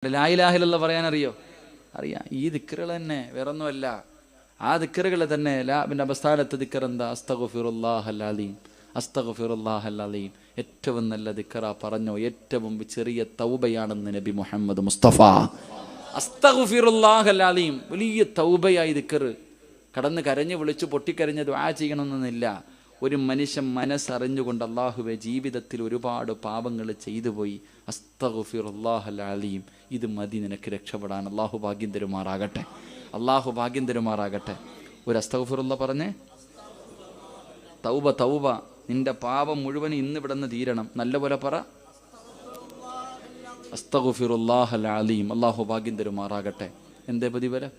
ലാ ഇലാഹ ഇല്ലല്ലാഹ് പറയാനറിയോ? അറിയാം. ഈ ദിക്റുകൾ തന്നെ, വേറൊന്നുമല്ല. ആ ദിക്റുകൾ തന്നെ പിന്നെ അവസ്ഥാനത്തെ ദിക്ർ എന്താ? അസ്തഗ്ഫിറുല്ലാഹൽ അലീം, അസ്തഗ്ഫിറുല്ലാഹൽ അലീം. ഏറ്റവും നല്ല ദിക്റ പറഞ്ഞോ, ഏറ്റവും ചെറിയ തൗബയാണെന്ന് നബി മുഹമ്മദ് മുസ്തഫ. അസ്തഗ്ഫിറുല്ലാഹൽ അലീം വലിയ തൗബയായി ദിക്ർ. കടന്ന് കരഞ്ഞ് വിളിച്ചു പൊട്ടിക്കരഞ്ഞ് ദുആ ചെയ്യണമെന്നൊന്നുമില്ല. ഒരു മനുഷ്യൻ മനസ്സറിഞ്ഞുകൊണ്ട് അള്ളാഹുവെ ജീവിതത്തിൽ ഒരുപാട് പാപങ്ങൾ ചെയ്തു പോയി, അസ്തഗ്ഫിറുല്ലാഹൽ അലീം, ഇത് മതി നിനക്ക് രക്ഷപ്പെടാൻ. അള്ളാഹു ഭാഗ്യം തരുമാറാകട്ടെ, അള്ളാഹു ഭാഗ്യം തരുമാറാകട്ടെ. ഒരു അസ്തഗ്ഫിറുല്ലാ പറഞ്ഞേ. തൗബ തൗബ, നിന്റെ പാപം മുഴുവൻ ഇന്ന് ഇവിടെ നിന്ന് തീരണം. നല്ലപോലെ പറ, അസ്തഗ്ഫിറുല്ലാഹൽ അലീം. അള്ളാഹു ഭാഗ്യം തരുമാറാകട്ടെ. എന്തേ പ്രതിഫലം?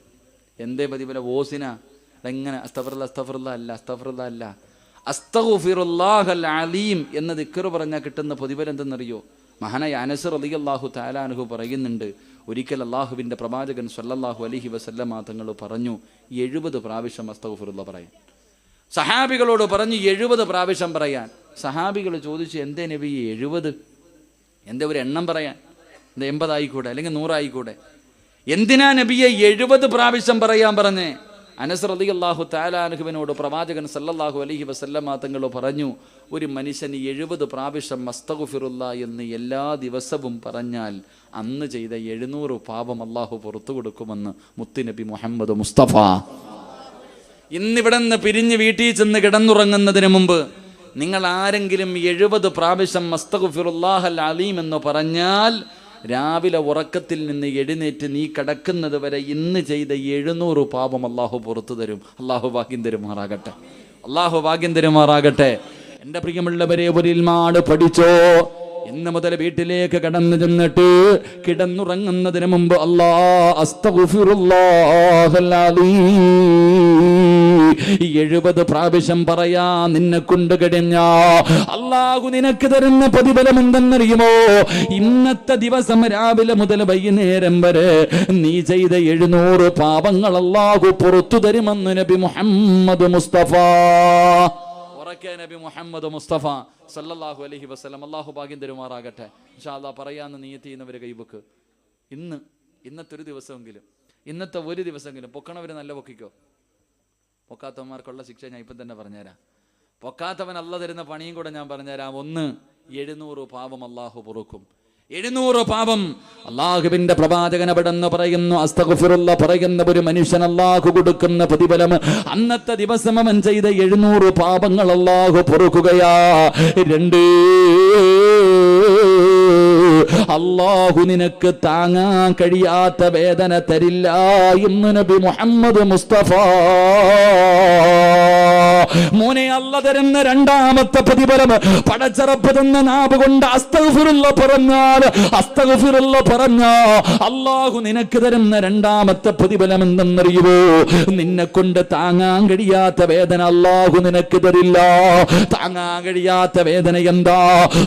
എന്തേ പ്രതിഫലം? ഓസിന എങ്ങനെ? അസ്തഗ്ഫിറുല്ലാ അസ്തഗ്ഫിറുല്ലാ അല്ല, അസ്തഗ്ഫിറുല്ലാ അല്ല, അസ്തഗ്ഫിറുല്ലാഹൽ അലീം എന്ന ദിക്ർ പറഞ്ഞാൽ കിട്ടുന്ന പ്രതിഫലം എന്തെന്നറിയോ? മഹാനായ അനസ് റളിയല്ലാഹു തആല അൻഹു പറയുന്നുണ്ട്, ഒരിക്കൽ അള്ളാഹുവിൻ്റെ പ്രവാചകൻ സ്വല്ലല്ലാഹു അലൈഹി വസല്ലമ തങ്ങൾ പറഞ്ഞു 70 പ്രാവശ്യം അസ്തഗ്ഫിറുല്ലാ പറയാൻ. സഹാബികളോട് പറഞ്ഞു 70 പ്രാവശ്യം പറയാൻ. സഹാബികൾ ചോദിച്ചു, എന്തേ നബി 70? എന്തേ ഒരു എണ്ണം പറയാൻ? എന്താ 80 ആയിക്കൂടെ, അല്ലെങ്കിൽ 100 ആയിക്കൂടെ? എന്തിനാ നബിയെ 70 പ്രാവശ്യം പറയാൻ പറഞ്ഞേ? അനസ് റളിയല്ലാഹു തആല അൻഹുവിനോട് പ്രവാചകൻ സല്ലല്ലാഹു അലൈഹി വസല്ലമ തങ്ങൾ പറഞ്ഞു, ഒരു മനുഷ്യന് 70 പ്രാവശ്യം അസ്തഗ്ഫിറുല്ലാ എന്ന് എല്ലാ ദിവസവും പറഞ്ഞാൽ അന്ന് ചെയ്ത 700 പാപം അള്ളാഹു പുറത്തു കൊടുക്കുമെന്ന് മുത്തുനബി മുഹമ്മദ് മുസ്തഫ. ഇന്നിവിടെ നിന്ന് പിരിഞ്ഞ് വീട്ടിൽ ചെന്ന് കിടന്നുറങ്ങുന്നതിന് മുമ്പ് നിങ്ങൾ ആരെങ്കിലും 70 പ്രാവശ്യം അസ്തഗ്ഫിറുല്ലാഹൽ അലീം എന്ന് പറഞ്ഞാൽ രാവിലെ ഉറക്കത്തിൽ നിന്ന് എഴുന്നേറ്റ് നീ കിടക്കുന്നത് വരെ ഇന്ന് ചെയ്ത 700 പാപം അള്ളാഹു പുറത്തു തരും. അള്ളാഹു ഭാഗ്യം തരുമാറാകട്ടെ, അള്ളാഹു ഭാഗ്യം തരുമാറാകട്ടെ. എൻ്റെ പ്രിയമുള്ളവരെ, ഒരു ഇൽമാട് പഠിച്ചോ. ഇന്ന് മുതൽ വീട്ടിലേക്ക് കടന്നു ചെന്നിട്ട് കിടന്നുറങ്ങുന്നതിന് മുമ്പ് അസ്തഗ്ഫിറുല്ലാഹൽ അലീം 70 പ്രാവശ്യം പറയാ. നിന്നെ കൊണ്ട് കഴിഞ്ഞ അള്ളാഹു നിനക്ക് തരുന്ന പ്രതിഫലം എന്തെന്നറിയുമോ? ഇന്നത്തെ ദിവസം രാവിലെ മുതൽ വൈകുന്നേരം വരെ നീ ചെയ്ത 700 പാപങ്ങൾ അള്ളാഹു പുറത്തു തരുമെന്ന് നബി മുഹമ്മദ് മുസ്തഫ. നബി മുഹമ്മദ് മുസ്തഫ സല്ലല്ലാഹു അലൈഹി വസല്ലം. അള്ളാഹു ഭാഗ്യം തരുമാറാകട്ടെ. ഇൻഷാ അല്ലാഹ് പറയാന്ന് നിയ്യത്ത് ചെയ്യുന്നവരെ കൈവക്ക്. ഇന്നത്തെ ഒരു ദിവസമെങ്കിലും, ഇന്നത്തെ ഒരു ദിവസമെങ്കിലും പൊക്കണവര് നല്ല പൊക്കിക്കോ. പൊക്കാത്തവന്മാർക്കുള്ള ശിക്ഷ ഞാൻ ഇപ്പം തന്നെ പറഞ്ഞുതരാം. പൊക്കാത്തവൻ അല്ല തരുന്ന പണിയും കൂടെ ഞാൻ പറഞ്ഞുതരാം. 700 പാപം അള്ളാഹു പൊറുക്കും. 700 പാപം. അള്ളാഹുവിന്റെ പ്രവാചകൻ അവിടെന്ന് പറയുന്നു, അസ്തഗ്ഫിറുല്ലാ പറയുന്ന ഒരു മനുഷ്യൻ അള്ളാഹു കൊടുക്കുന്ന പ്രതിഫലം അന്നത്തെ ദിവസം അവൻ ചെയ്ത 700 പാപങ്ങൾ അള്ളാഹു പൊറുക്കുകയാ. 2, അള്ളാഹു നിനക്ക് താങ്ങാൻ കഴിയാത്ത വേദന തരില്ല എന്ന് നബി മുഹമ്മദ് മുസ്തഫ. മോനെ, അല്ല തരുന്ന രണ്ടാമത്തെ പ്രതിഫലം പടച്ചറപ്പ് തന്ന നാവ് കൊണ്ട് അസ്തഗ്ഫിറുല്ലാ പറഞ്ഞാൽ, അസ്തഗ്ഫിറുല്ലാ പറഞ്ഞാ അള്ളാഹു നിനക്ക് തരുന്ന രണ്ടാമത്തെ പ്രതിഫലം എന്തെന്നറിയുമോ? നിന്നെ കൊണ്ട് താങ്ങാൻ കഴിയാത്ത വേദന അള്ളാഹു നിനക്ക് തരില്ല. താങ്ങാൻ കഴിയാത്ത വേദന എന്താ?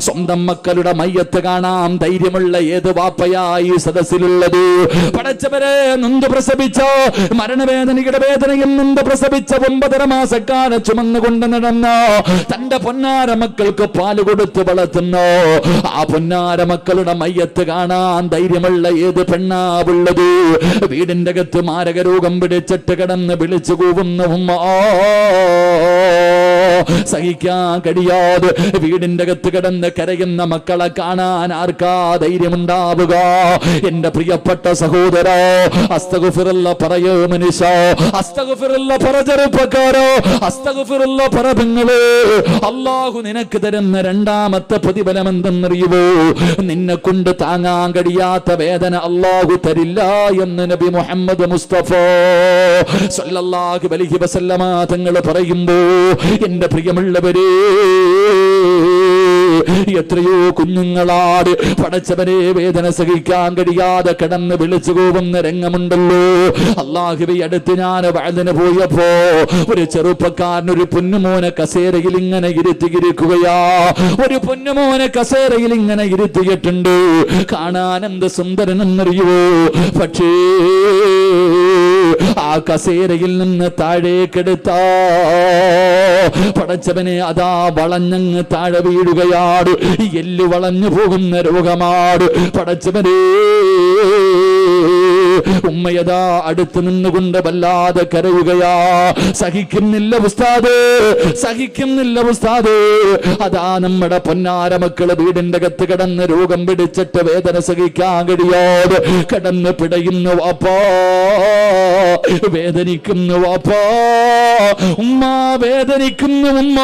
സ്വന്തം മക്കളുടെ മയ്യത്ത് കാണാൻ ധൈര്യമുള്ള ഏത് വാപ്പയായി സദസ്സിലുള്ളത്? പടച്ചവരെ, നൊന്ത് പ്രസവിച്ച മരണവേദനയുടെ വേദനയിൽ നൊന്ത് പ്രസവിച്ച 9.5 മാസക്കാലം ചുമന്നുകൊണ്ട് നടന്ന തന്റെ പൊന്നാര മക്കൾക്ക് പാല് കൊടുത്ത് വളർത്തുന്ന ആ പൊന്നാര മക്കളുടെ മയ്യത്ത് കാണാൻ ധൈര്യമുള്ള ഏത് പെണ്ണാവുള്ളത്? വീടിന്റെ അകത്ത് മാരക രോഗം പിടിച്ചിട്ട് കിടന്ന് വിളിച്ചു കൂവുന്ന ഉമ്മ, സഹിക്കാൻ കഴിയാതെ വീടിന്റെ അകത്ത് കിടന്ന് കരയുന്ന മക്കളെ കാണാൻ ആർക്കാ ധൈര്യമുണ്ടാവുക? എന്റെ പ്രിയപ്പെട്ട സഹോദര, അസ്തഗ്ഫിറുല്ലാ പറയോ മനുഷ്യ, അസ്തഗ്ഫിറുല്ലാ പറ ചെറുപ്പക്കാരോ, അസ്തഗ്ഫിറുല്ലാ പറ പെങ്ങളെ. അള്ളാഹു നിനക്ക് തരുന്ന രണ്ടാമത്തെ പ്രതിഫലം എന്തെന്നറിയുമോ? നിന്നെ കൊണ്ട് താങ്ങാൻ കഴിയാത്ത വേദന അള്ളാഹു തരില്ല എന്ന് നബി മുഹമ്മദ് മുസ്തഫ സല്ലല്ലാഹു അലൈഹി വസല്ലമ തങ്ങൾ പറയുമ്പോ, എന്റെ പ്രിയമുള്ളവരെ, എത്രയോ കുഞ്ഞുങ്ങളാട് പടച്ചവനെ വേദന സഹിക്കാൻ കഴിയാതെ കിടന്ന് വിളിച്ചു പോകുന്ന രംഗമുണ്ടല്ലോ. അള്ളാഹുവേ, അടുത്ത് ഞാൻ വഅദിന് പോയപ്പോ ഒരു ചെറുപ്പക്കാരൻ ഒരു പൊന്നുമോനെ കസേരയിൽ ഇങ്ങനെ ഇരുത്തിയിരിക്കുകയാ. ഒരു പൊന്നുമോനെ കസേരയിൽ ഇങ്ങനെ ഇരുത്തിയിട്ടുണ്ട്. കാണാൻ എന്ത് സുന്ദരനെന്നറിയുവോ? പക്ഷേ ആ കസേരയിൽ നിന്ന് താഴേക്കെടുത്താ പടച്ചവനെ അതാ വളഞ്ഞങ്ങ് താഴെ വീഴുകയാണ്. എല്ലു വളഞ്ഞു പോകുന്ന രോഗമാണ് പടച്ചവനെ. ഉമ്മയതാ അടുത്ത് നിന്നുകൊണ്ട് വല്ലാതെ കരയുകയാ. സഹിക്കുന്നില്ല ഉസ്താദ്, സഹിക്കുന്നില്ല ഉസ്താദ്. അതാ നമ്മുടെ പൊന്നാര മക്കള് വീടിന്റെ അകത്ത് കിടന്ന് രോഗം പിടിച്ചിട്ട് വേദന സഹിക്കാൻ കഴിയാതെ കിടന്ന് പിടയുന്നു വാപ്പാ, വേദനിക്കുന്നു വാപ്പാ, ഉമ്മ വേദനിക്കുന്നു ഉമ്മ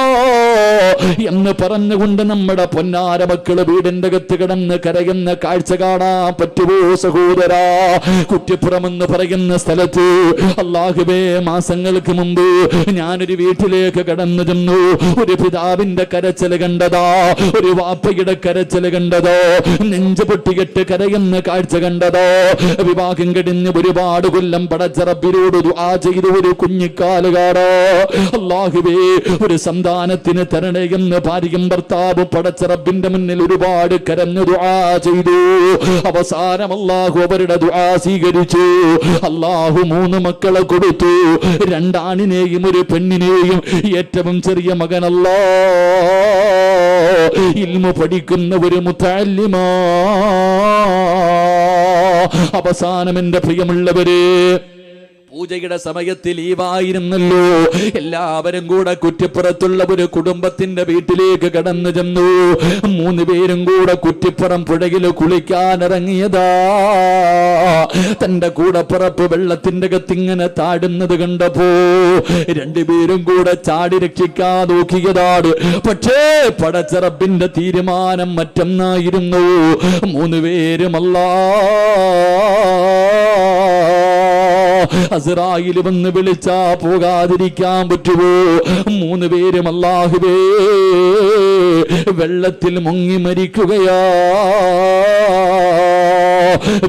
എന്ന് പറഞ്ഞുകൊണ്ട് നമ്മുടെ പൊന്നാര മക്കള് വീടിന്റെ അകത്ത് കിടന്ന് കരയുന്ന കാഴ്ച കാണാൻ പറ്റുമോ സഹോദരാ? കുറ്റിപ്പുറം എന്ന് പറയുന്ന സ്ഥലത്ത് അല്ലാഹുവേ മാസങ്ങൾക്ക് മുമ്പ് ഞാനൊരു വീട്ടിലേക്ക് കടന്നു ചെന്നു. ഒരു പിതാവിന്റെ കരച്ചിൽ കണ്ടതാ, ഒരു വാപ്പയുടെ കരച്ചിൽ കണ്ടതോ, നെഞ്ചു പൊട്ടികെട്ട് കരയുന്ന കാഴ്ച കണ്ടതോ. വിവാഹം കഴിഞ്ഞ് ഒരുപാട് കൊല്ലം പടച്ച റബ്ബിനോട് ദുആ ചെയ്ത ഒരു കുഞ്ഞിക്കാലുകാരോ, അല്ലാഹുവേ ഒരു സന്താനത്തിന് തരണേ എന്ന് ഭാര്യയും ഭർത്താവ് പടച്ച റബ്ബിന്റെ മുന്നിൽ ഒരുപാട് കരഞ്ഞു ദുആ ചെയ്തു. അവസാനം അല്ലാഹു അവരുടെ ദുആ സ്വീകരിച്ചു. അല്ലാഹു 3 മക്കളെ കൊടുത്തു, 2 ആണിനെയും ഒരു പെണ്ണിനെയും. ഏറ്റവും ചെറിയ മകനല്ലാ ഇൽമു പഠിക്കുന്ന ഒരു മുതഅല്ലിമാ. അവസാനം എന്റെ പ്രിയമുള്ളവരെ, പൂജയുടെ സമയത്തിൽ ലീവായിരുന്നല്ലോ. എല്ലാവരും കൂടെ കുറ്റിപ്പുറത്തുള്ള ഒരു കുടുംബത്തിന്റെ വീട്ടിലേക്ക് കടന്നു ചെന്നു. 3 പേരും കൂടെ കുറ്റിപ്പുറം പുഴയിൽ കുളിക്കാനിറങ്ങിയതാ. തന്റെ കൂടപ്പുറപ്പ് വെള്ളത്തിന്റെ അകത്തിങ്ങനെ താടുന്നത് കണ്ടപ്പോ 2 പേരും കൂടെ ചാടി രക്ഷിക്കാൻ നോക്കിയതാണ്. പക്ഷേ പടച്ച റബ്ബിന്റെ തീരുമാനം മറ്റൊന്നായിരുന്നു. 3 പേരും അസ്റായിൽ വന്ന് വിളിച്ചാ പോകാതിരിക്കാൻ പറ്റുമോ? 3 പേരും അല്ലാഹുവേ വെള്ളത്തിൽ മുങ്ങി മരിക്കുകയാ.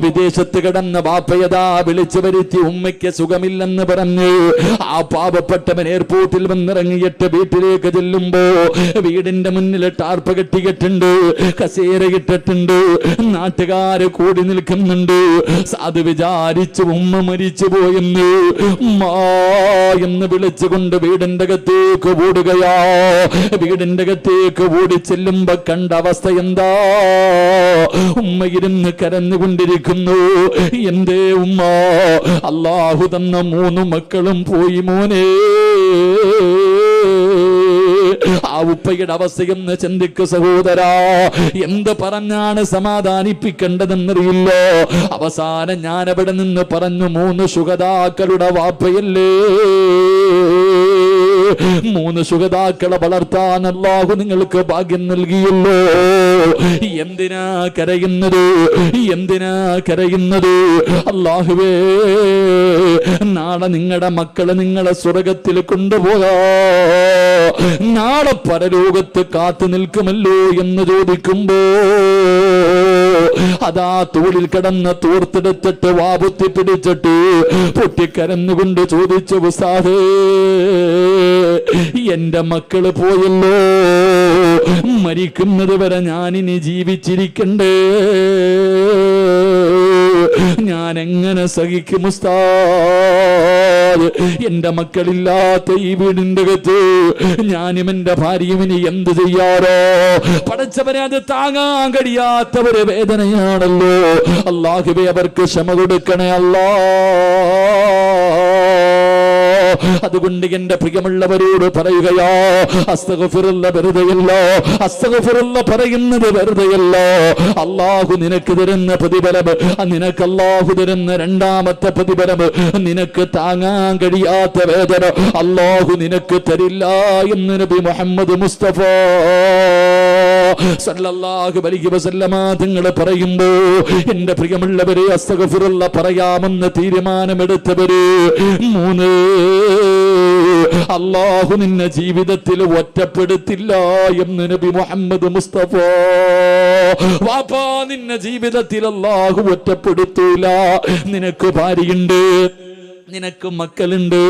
വിദേശത്ത് കിടന്ന ബാപ്പയതാ വിളിച്ചു വരുത്തി ഉമ്മയ്ക്ക് സുഖമില്ലെന്ന് പറഞ്ഞ് ആ പാവപ്പെട്ടവൻ എയർപോർട്ടിൽ വന്നിറങ്ങിയിട്ട് വീട്ടിലേക്ക് ചെല്ലുമ്പോ വീടിന്റെ മുന്നിൽ ടാർപ്പ് കെട്ടിയിട്ടുണ്ട്, കസേര ഇട്ടിട്ടുണ്ട്, നാട്ടുകാര് കൂടി നിൽക്കുന്നുണ്ട്. അത് വിചാരിച്ചു ഉമ്മ മരിച്ചു പോയെന്ന് എന്ന് വിളിച്ചുകൊണ്ട് വീടിന്റെ അകത്തേക്ക് ഓടുകയാ. വീടിന്റെ അകത്തേക്ക് ഓടി ചെല്ലുമ്പോ കണ്ട അവസ്ഥ എന്താ? ഉമ്മ ഇരുന്ന് കരഞ്ഞുകൊണ്ടിരിക്കുന്നു. എന്തേ ഉമ്മ? അല്ലാഹു തന്ന 3 മക്കളും പോയി മോനെ. ആ ഉപ്പയുടെ അവസ്ഥയെന്ന് ചിന്തിക്കു സഹോദരാ. എന്ത് പറഞ്ഞാണ് സമാധാനിപ്പിക്കേണ്ടതെന്നറിയില്ല. അവസാനം ഞാൻ അവിടെ നിന്ന് പറഞ്ഞു, 3 ശുഹദാക്കളുടെ വാപ്പയല്ലേ, 3 ശുഹദാക്കളെ വളർത്താൻ അല്ലാഹു നിങ്ങൾക്ക് ഭാഗ്യം നൽകിയല്ലോ. എന്തിനാ കരയുന്നത്? എന്തിനാ കരയുന്നത്? അല്ലാഹുവേ നാളെ നിങ്ങളുടെ മക്കളെ നിങ്ങളെ സ്വർഗത്തിൽ കൊണ്ടുപോകാ, നാളെ പരലോകത്ത് കാത്തു നിൽക്കുമല്ലോ എന്ന് ചോദിക്കുമ്പോ അതാ തോളിൽ കിടന്ന് തോർത്തെടുത്തിട്ട് വാപുത്തി പിടിച്ചിട്ട് പൊട്ടിക്കരന്നുകൊണ്ട് ചോദിച്ചു, ഉസ്താദേ എന്റെ മക്കള് പോയല്ലോ, മരിക്കുന്നത് വരെ ഞാനിനി ജീവിച്ചിരിക്കണ്ടേ, ഞാൻ എങ്ങനെ സഹിക്കും ഉസ്താദ്? എന്റെ മക്കളില്ലാത്ത ഈ വീടിന്റെ അകത്ത് ഞാനും എന്റെ ഭാര്യയും ഇനി എന്ത് ചെയ്യാറോ? പടച്ചവരെ അത് താങ്ങാൻ കഴിയാത്ത ഒരു വേദനയാണല്ലോ. അല്ലാഹുവേ അവർക്ക് ക്ഷമ കൊടുക്കണേ അല്ലാ. അതുകൊണ്ട് എന്റെ പ്രിയമുള്ളവരോട് പറയുകയാ, അസ്തഗ്ഫിറുല്ല വെറുതെയല്ല, അസ്തഗ്ഫിറുല്ല പറയുന്നത് വെറുതെയല്ല. അല്ലാഹു നിനക്ക് തരുന്ന പ്രതിഫലം, നിനക്ക് അല്ലാഹു തരുന്ന 2ാമത്തെ പ്രതിഫലം, നിനക്ക് താങ്ങാൻ കഴിയാത്ത വേദന അല്ലാഹു നിനക്ക് തരില്ല എന്ന് നബി മുഹമ്മദ് മുസ്തഫ സല്ലല്ലാഹു അലൈഹി വസല്ലമ തങ്ങൾ പറയുമ്പോ എന്റെ പ്രിയമുള്ളവരെ, അസ്തഗ്ഫിറുല്ല പറയാമെന്ന് തീരുമാനമെടുത്തവര് 3 അല്ലാഹു നിന്നെ ജീവിതത്തിൽ ഒറ്റപ്പെടുത്തില്ല എന്ന് നബി മുഹമ്മദ് മുസ്തഫ. വാപ്പാ നിന്നെ ജീവിതത്തിൽ അല്ലാഹു ഒറ്റപ്പെടുത്തൂല. നിനക്ക് ഭാര്യയുണ്ട്, നിനക്ക് മക്കളുണ്ട്,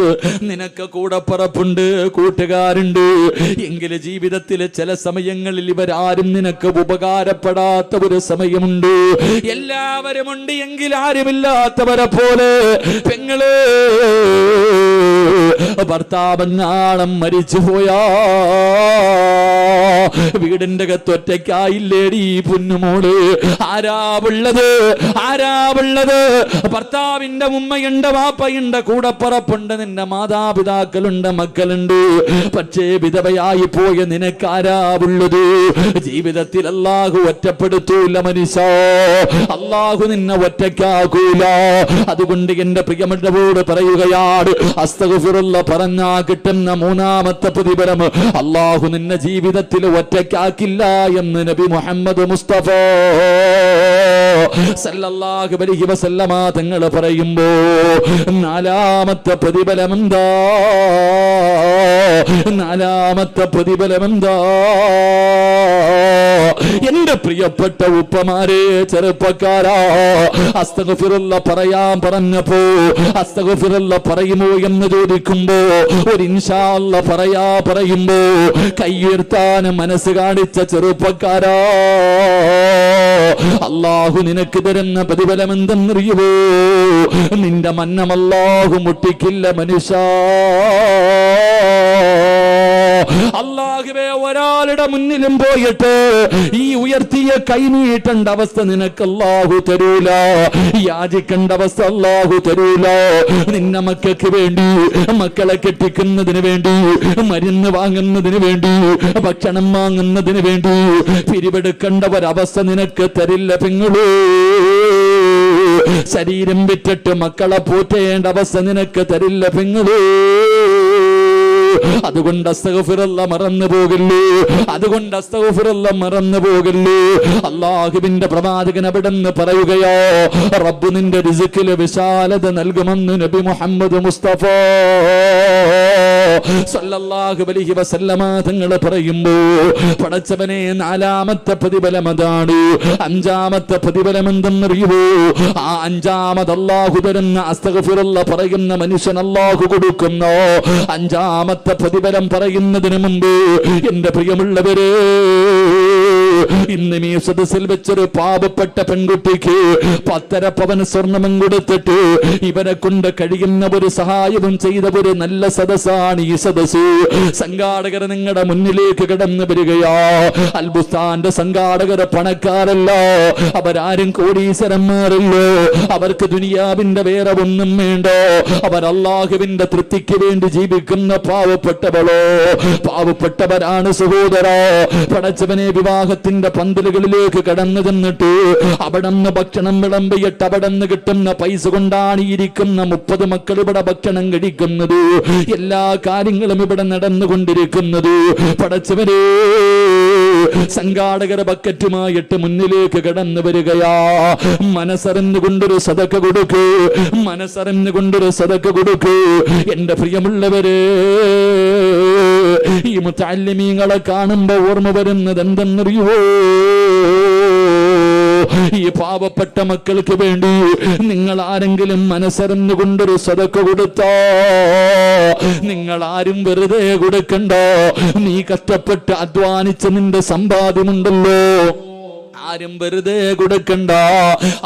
നിനക്ക് കൂടപ്പറപ്പുണ്ട്, കൂട്ടുകാരുണ്ട്. എങ്കിലും ജീവിതത്തിൽ ചില സമയങ്ങളിൽ ഇവരാരും നിനക്ക് ഉപകാരപ്പെടാത്ത ഒരു സമയമുണ്ട്. എല്ലാവരും ഉണ്ട് എങ്കിൽ ആരുമില്ലാത്തവരെ പോലെ പെങ്ങളെ ഭർത്താവങ്ങാളം മരിച്ചുപോയാ വീടിന്റെ അകത്ത് ഒറ്റയ്ക്കായില്ലേടി പൊന്നുമോള്. ആരാവുള്ളത്? ഭർത്താവിന്റെ ഉമ്മയുണ്ട്, വാപ്പയുണ്ട്, കൂടപ്പറപ്പുണ്ട്, നിന്റെ മാതാപിതാക്കളുണ്ട്, മക്കളുണ്ട്. പക്ഷേ വിധവയായി പോയ നിനക്കാരാവുള്ളത്? ജീവിതത്തിൽ അല്ലാഹു ഒറ്റപ്പെടുത്തൂല മനുഷ്യ, അല്ലാഹു നിന്നെ ഒറ്റയ്ക്കാക്കൂല. അതുകൊണ്ട് എന്റെ പ്രിയമുള്ളവരോട് പറയുകയാണ്, അസ്തഗ്ഫിറുല്ലാഹ് പറഞ്ഞാ കിട്ടുന്ന മൂന്നാമത്തെ പ്രതിഫലം, അല്ലാഹു നിന്നെ ജീവിതത്തിൽ ഒറ്റയ്ക്കാക്കില്ല എന്ന് നബി മുഹമ്മദ് മുസ്തഫ സല്ലല്ലാഹു അലൈഹി വസല്ലമ തങ്ങൾ പറയുമ്പോ നാലാമത്തെ പ്രതിഫലമെന്താ? എന്റെ പ്രിയപ്പെട്ട ഉപ്പമാരെ, ചെറുപ്പക്കാരാ, അസ്തഗ്ഫിറുല്ലാഹ് പറയാൻ പറഞ്ഞപ്പോ അസ്തഗ്ഫിറുല്ലാഹ് പറയുമോ എന്ന് ചോദിക്കുമ്പോ ഒരു ഇൻഷാ അല്ലാഹ് പറയുമ്പോ കയ്യുയർത്താൻ മനസ്സ് കാണിച്ച ചെറുപ്പക്കാരാ, അല്ലാഹു നിനക്ക് തരുന്ന പ്രതിഫലം എന്തെന്നറിയുമോ? നിന്റെ മന്നം അല്ലാഹു മുട്ടിക്കില്ല മനുഷ്യ. അല്ലാഹുവേ, ഒരാളുടെ മുന്നിലും പോയിട്ട് ഈ ഉയർത്തിയ കൈനീട്ടേണ്ട അവസ്ഥ നിനക്ക് അല്ലാഹു തരൂല, യാചിക്കേണ്ട അവസ്ഥ അല്ലാഹു തരൂല. നിന്നെ മക്കൾക്ക് വേണ്ടി, മക്കളെ കെട്ടിക്കുന്നതിന് വേണ്ടി, മരുന്ന് വാങ്ങുന്നതിന് വേണ്ടി, ഭക്ഷണം വാങ്ങുന്നതിന് വേണ്ടി പിരിവെടുക്കേണ്ട ഒരവസ്ഥ നിനക്ക് തരില്ല പെങ്ങളൂ. ശരീരം വിറ്റിട്ട് മക്കളെ പോറ്റേണ്ട അവസ്ഥ നിനക്ക് തരില്ല പെങ്ങളൂ. അതുകൊണ്ട് അസ്തഗ്ഫിറുല്ലാഹ് മറന്നു പോകല്ലേ. അല്ലാഹുവിന്റെ പ്രവാചകൻ അവിടെന്ന് പറയുകയോ, റബ്ബ് നിന്റെ റിസ്കിൽ വിശാലത നൽകുമെന്ന് നബി മുഹമ്മദ് മുസ്തഫ സല്ലല്ലാഹു അലൈഹി വസല്ലമ തങ്ങൾ പറയുമ്പോ പടച്ചവനെ, നാലാമത്തെ പ്രതിഫലം അതാണ്. അഞ്ചാമത്തെ പ്രതിഫലം എന്തെന്നറിയുമോ? ആ അഞ്ചാമത് അല്ലാഹു തരുന്ന അസ്തഗ്ഫിറുല്ലാഹ് പറയുന്ന മനുഷ്യൻ അല്ലാഹു കൊടുക്കുന്നു. അഞ്ചാമത്തെ പ്രതിഫലം പറയുന്നതിന് മുമ്പ് എന്റെ പ്രിയമുള്ളവരെ, ഇന്ന് ഈ സദസ്സിൽ വെച്ചൊരു പാവപ്പെട്ട പെൺകുട്ടിക്ക് 10.5 പവൻ സ്വർണം കൊടുത്തിട്ട് ഇവരെ കൊണ്ട് കഴിയുന്ന ഒരു സഹായവും ചെയ്ത ഒരു നല്ല സദസ്സാണ് ഈ സദസ്സ്. സംഘാടകർ നിങ്ങളുടെ മുന്നിലേക്ക് കടന്നു വരികയാ. അൽബുസ്താന്റെ സംഘാടകർ പണക്കാരല്ല, അവരാരും കോടീശ്വരന്മാരല്ലോ, അവർക്ക് ദുനിയാവിന്റെ വേറെ ഒന്നും വേണ്ട. അവർ അല്ലാഹുവിന്റെ തൃപ്തിക്ക് വേണ്ടി ജീവിക്കുന്ന പാവപ്പെട്ടവരാണ് സഹോദര. പടച്ചവനെ, വിവാഹത്തിന്റെ പന്തലുകളിലേക്ക് കടന്നു ചെന്നിട്ട് അവിടുന്ന് ഭക്ഷണം വിളമ്പിയിട്ട് അവിടുന്ന് കിട്ടുന്ന പൈസ കൊണ്ടാണ് ഇരിക്കുന്ന 30 മക്കൾ ഇവിടെ ഭക്ഷണം കഴിക്കുന്നത്. എല്ലാ കാര്യങ്ങളും ഇവിടെ നടന്നുകൊണ്ടിരിക്കുന്നത്. പടച്ചവനെ, സംഘാടകർ ബക്കറ്റുമായിട്ട് മുന്നിലേക്ക് കടന്നു വരികയാ. മനസ്സറിഞ്ഞുകൊണ്ടൊരു സദക്ക കൊടുക്കൂ. എന്റെ പ്രിയമുള്ളവരെ, ഈ മുതഅല്ലിമീങ്ങളെ കാണുമ്പോ ഓർമ്മ വരുന്നത് എന്തെന്നറിയോ? ഈ പാവപ്പെട്ട മക്കൾക്ക് വേണ്ടി നിങ്ങൾ ആരെങ്കിലും മനസ്സറിഞ്ഞുകൊണ്ടൊരു സദക്ക കൊടുത്തോ? നിങ്ങൾ ആരും വെറുതെ കൊടുക്കണ്ട. നീ കഷ്ടപ്പെട്ട് അധ്വാനിച്ച നിന്റെ സമ്പാദ്യമുണ്ടല്ലോ, ആരും വെറുതെ കൊടുക്കണ്ട.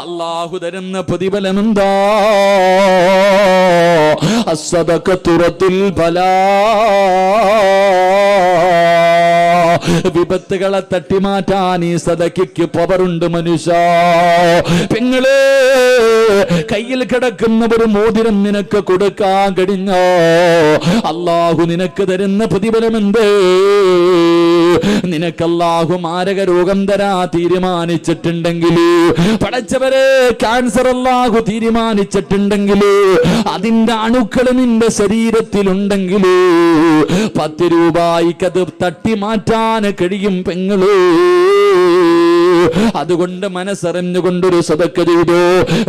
അല്ലാഹു തരുന്ന പ്രതിഫലം എന്താ? അസ്സദഖത്തു തുറത്തുൽ ബലാ, വിപത്തുകളെ തട്ടിമാറ്റാൻ ഈ സദഖയ്ക്ക് പവറുണ്ട് മനുഷ്യ. പെങ്ങളെ, കയ്യിൽ കിടക്കുന്ന ഒരു മോതിരം നിനക്ക് കൊടുക്കാൻ കഴിഞ്ഞോ? അല്ലാഹു നിനക്ക് തരുന്ന പ്രതിഫലം എന്ത്? നിനക്ക് അല്ലാഹു മാരക രോഗം തരാ തീരുമാനിച്ചിട്ടുണ്ടെങ്കിൽ, പടച്ചവരെ, ക്യാൻസർ അല്ലാഹു തീരുമാനിച്ചിട്ടുണ്ടെങ്കിൽ, അതിന്റെ അണുക്കൾ നിന്റെ ശരീരത്തിലുണ്ടെങ്കിൽ 10 രൂപയ്ക്കത് തട്ടി മാറ്റാൻ കഴിയും പെങ്ങള്. അതുകൊണ്ട് മനസ്സറിഞ്ഞുകൊണ്ടൊരു സദക്ക ചെയ്തു.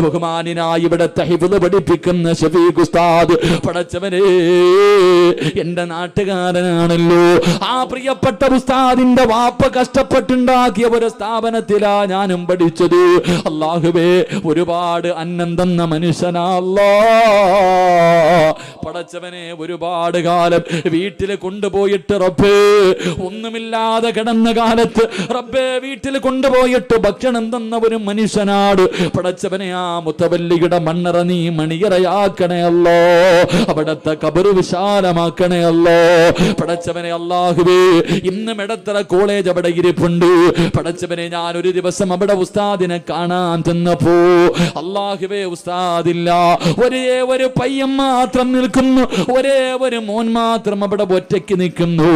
ബഹുമാനായി ഇവിടത്തെ ഹിഫ്ള് പഠിപ്പിക്കുന്ന ഷഫീഖ് ഉസ്താദ്, പടച്ചവനെ, എന്റെ നാട്ടുകാരനാണല്ലോ. ആ പ്രിയപ്പെട്ട ഉസ്താദിന്റെ വാപ്പ കഷ്ടപ്പെട്ടുണ്ടാക്കിയ ഒരു സ്ഥാപനത്തിലാ ഞാനും പഠിച്ചത്. അല്ലാഹുവേ, ഒരുപാട് അന്നം തന്ന മനുഷ്യനാ അല്ലാഹ്. പടച്ചവനെ, ഒരുപാട് കാലം വീട്ടിൽ കൊണ്ടുപോയിട്ട് റബ്ബേ, ഒന്നുമില്ലാതെ കിടന്ന കാലത്ത് റബ്ബേ വീട്ടിൽ കൊണ്ടുപോയി പോയിട്ട് ഭക്ഷണം തന്ന ഒരു മനുഷ്യനാട്. പടച്ചവനെ, ആ മുത്തവല്ലിയുടെ മണ്ണറ നീ മണിയറയാക്കണേ അല്ലോ, അവിടത്തെ ഖബർ വിശാലമാക്കണേ അല്ലോ. പടച്ചവനെ അല്ലാഹുവേ, ഇന്നും എടത്തറ കോളേജ് അവിടെ ഇരിപ്പുണ്ട്. പടച്ചവനെ, ഞാൻ ഒരു ദിവസം അവിടെ ഉസ്താദിനെ കാണാൻ ചെന്നപ്പോ അല്ലാഹുവേ ഉസ്താദില്ല, ഒരേ ഒരു പയ്യൻ മാത്രം നിൽക്കുന്നു, ഒരേ ഒരു മോൻ മാത്രം അവിടെ ഒറ്റയ്ക്ക് നിൽക്കുന്നു.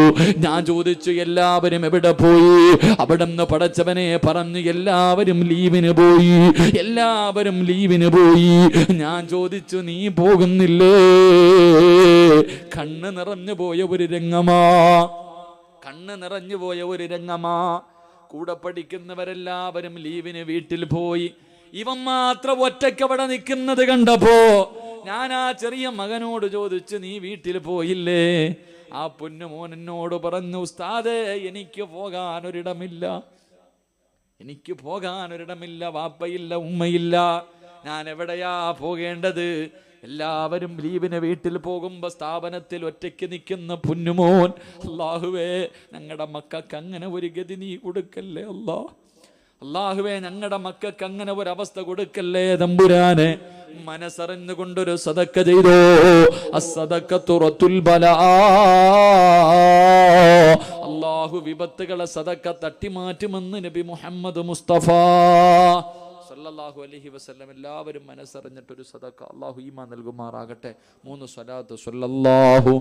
ഞാൻ ചോദിച്ചു എല്ലാവരും എവിടെ പോയി? അവിടെ നിന്ന് പടച്ചവനെ പറഞ്ഞു എല്ലാവരും ലീവിന് പോയി, എല്ലാവരും ലീവിന് പോയി. ഞാൻ ചോദിച്ചു നീ പോകുന്നില്ലേ? കണ്ണ് നിറഞ്ഞു പോയ ഒരു രംഗമാ, കണ്ണ് നിറഞ്ഞു പോയ ഒരു രംഗമാ. കൂടെ പഠിക്കുന്നവരെല്ലാവരും ലീവിന് വീട്ടിൽ പോയി, ഇവൻ മാത്രം ഒറ്റയ്ക്ക് അവിടെ നിൽക്കുന്നത് കണ്ടപ്പോ ഞാൻ ആ ചെറിയ മകനോട് ചോദിച്ചു നീ വീട്ടിൽ പോയില്ലേ? ആ പൊന്നുമോൻ എന്നോട് പറഞ്ഞു ഉസ്താദേ, എനിക്ക് പോകാനൊരിടമില്ല, എനിക്ക് പോകാനൊരിടമില്ല, വാപ്പയില്ല ഉമ്മയില്ല, ഞാൻ എവിടെയാ പോകേണ്ടത്? എല്ലാവരും ലീവിന് വീട്ടിൽ പോകുമ്പോ സ്ഥാപനത്തിൽ ഒറ്റയ്ക്ക് നിൽക്കുന്ന പൊന്നുമോൻ. അല്ലാഹുവേ, ഞങ്ങളുടെ മക്കൾക്ക് അങ്ങനെ ഒരു ഗതി നീ കൊടുക്കല്ലേ അല്ലാ. അല്ലാഹുവേ, ഞങ്ങളുടെ മക്കൾക്ക് അങ്ങനെ ഒരവസ്ഥ കൊടുക്കല്ലേ തമ്പുരാനെ. മനസ്സറിഞ്ഞുകൊണ്ടൊരു സദക്ക ചെയ്തോ. അസ്സദഖത്തു റത്തുൽ ബലാ. അല്ലാഹു വിപത്തുകളെ സദക്ക തട്ടിമാറ്റുമെന്ന് നബി മുഹമ്മദ് മുസ്തഫ സല്ലല്ലാഹു അലൈഹി വസല്ലം. എല്ലാവരും മനസ്സറിഞ്ഞിട്ടൊരു സദക്ക അല്ലാഹു ഈമാൻ നൽകുമാറാകട്ടെ. 3 സ്വലാത്ത് സല്ലല്ലാഹു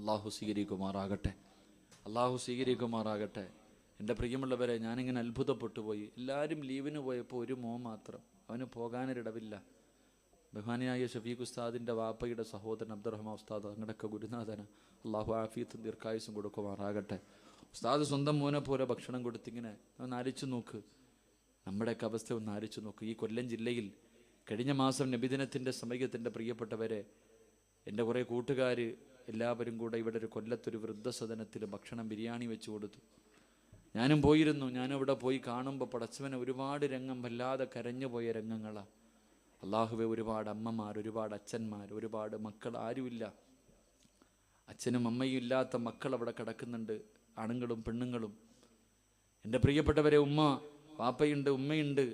അള്ളാഹു സ്വീകരിക്കുമാറാകട്ടെ, അള്ളാഹു സ്വീകരിക്കുമാറാകട്ടെ. എൻ്റെ പ്രിയമുള്ളവരെ, ഞാനിങ്ങനെ അത്ഭുതപ്പെട്ടു പോയി. എല്ലാവരും ലീവിന് പോയപ്പോൾ ഒരു മോൻ മാത്രം, അവന് പോകാനൊരിടവില്ല. ബഹുമാനിയായ ഷഫീഖ് ഉസ്താദിൻ്റെ വാപ്പയുടെ സഹോദരൻ അബ്ദുറഹ്മാൻ ഉസ്താദ്, അങ്ങടൊക്കെ ഗുരുനാഥന് അള്ളാഹു ആഫിയത്തും ദീർഘായുസും കൊടുക്കുമാറാകട്ടെ. ഉസ്താദ് സ്വന്തം മോനെ പോലെ ഭക്ഷണം കൊടുത്തിങ്ങനെ ഒന്ന് ആലോചിച്ച് നോക്ക്, നമ്മുടെയൊക്കെ അവസ്ഥ ഒന്ന് ആലോചിച്ച് നോക്ക്. ഈ കൊല്ലം ജില്ലയിൽ കഴിഞ്ഞ മാസം നബിദിനത്തിൻ്റെ സമയത്തിൻ്റെ പ്രിയപ്പെട്ടവരെ, എൻ്റെ കുറേ കൂട്ടുകാർ എല്ലാവരും കൂടെ ഇവിടെ ഒരു കൊല്ലത്തൊരു വൃദ്ധസദനത്തിൽ ഭക്ഷണം ബിരിയാണി വെച്ച് കൊടുത്തു. ഞാനും പോയിരുന്നു. ഞാനും അവിടെ പോയി കാണുമ്പോൾ പടച്ചവനെ ഒരുപാട് രംഗം വല്ലാതെ കരഞ്ഞു പോയ രംഗങ്ങളാണ്. അല്ലാഹുവേ, ഒരുപാട് അമ്മമാർ, ഒരുപാട് അച്ഛന്മാർ, ഒരുപാട് മക്കൾ, ആരുമില്ല, അച്ഛനും അമ്മയും ഇല്ലാത്ത മക്കൾ അവിടെ കിടക്കുന്നുണ്ട്, ആണുങ്ങളും പെണ്ണുങ്ങളും. എൻ്റെ പ്രിയപ്പെട്ടവരെ, വാപ്പയുണ്ട്, ഉമ്മയുണ്ട്.